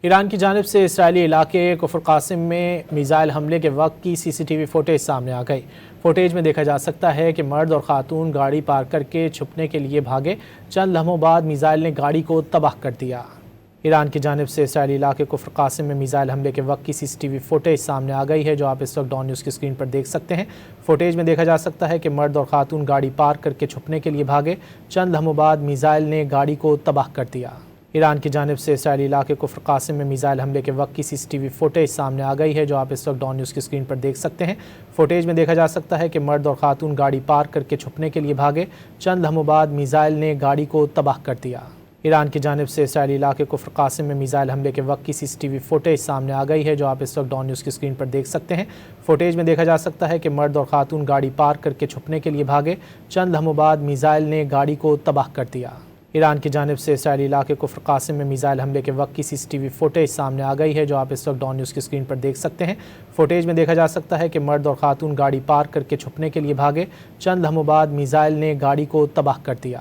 ایران کی جانب سے اسرائیلی علاقے کفر قاسم میں میزائل حملے کے وقت کی سی سی ٹی وی فوٹیج سامنے آ گئی۔ فوٹیج میں دیکھا جا سکتا ہے کہ مرد اور خاتون گاڑی پارک کر کے چھپنے کے لیے بھاگے، چند لمحوں بعد میزائل نے گاڑی کو تباہ کر دیا۔ ایران کی جانب سے اسرائیلی علاقے کفر قاسم میں میزائل حملے کے وقت کی سی سی ٹی وی فوٹیج سامنے آ گئی ہے، جو آپ اس وقت ڈان نیوز کی اسکرین پر دیکھ سکتے ہیں۔ فوٹیج میں دیکھا جا سکتا ہے کہ مرد اور خاتون گاڑی پارک کر کے چھپنے کے لیے بھاگے، چند لمحوں بعد میزائل نے گاڑی کو تباہ کر دیا۔ ایران کی جانب سے اسرائیلی علاقے کفر قاسم میں میزائل حملے کے وقت کی سی سی ٹی وی فوٹیج سامنے آ گئی ہے، جو آپ اس وقت ڈان نیوز کی اسکرین پر دیکھ سکتے ہیں۔ فوٹیج میں دیکھا جا سکتا ہے کہ مرد اور خاتون گاڑی پارک کر کے چھپنے کے لیے بھاگے، چند لمحوں بعد میزائل نے گاڑی کو تباہ کر دیا۔ ایران کی جانب سے اسرائیلی علاقے کفر قاسم میں میزائل حملے کے وقت کی سی سی ٹی وی فوٹیج سامنے آ گئی ہے، جو آپ اس وقت ڈان نیوز کی اسکرین پر دیکھ سکتے ہیں۔ فوٹیج میں دیکھا جا سکتا ہے کہ مرد اور خاتون گاڑی پارک کر کے چھپنے کے لیے بھاگے، چند لمحوں بعد میزائل نے گاڑی کو تباہ کر دیا۔ ایران کی جانب سے اسرائیلی علاقے کفر قاسم میں میزائل حملے کے وقت کی سی سی ٹی وی فوٹیج سامنے آ گئی ہے، جو آپ اس وقت ڈان نیوز کی اسکرین پر دیکھ سکتے ہیں۔ فوٹیج میں دیکھا جا سکتا ہے کہ مرد اور خاتون گاڑی پارک کر کے چھپنے کے لیے بھاگے، چند لمحوں بعد میزائل نے گاڑی کو تباہ کر دیا۔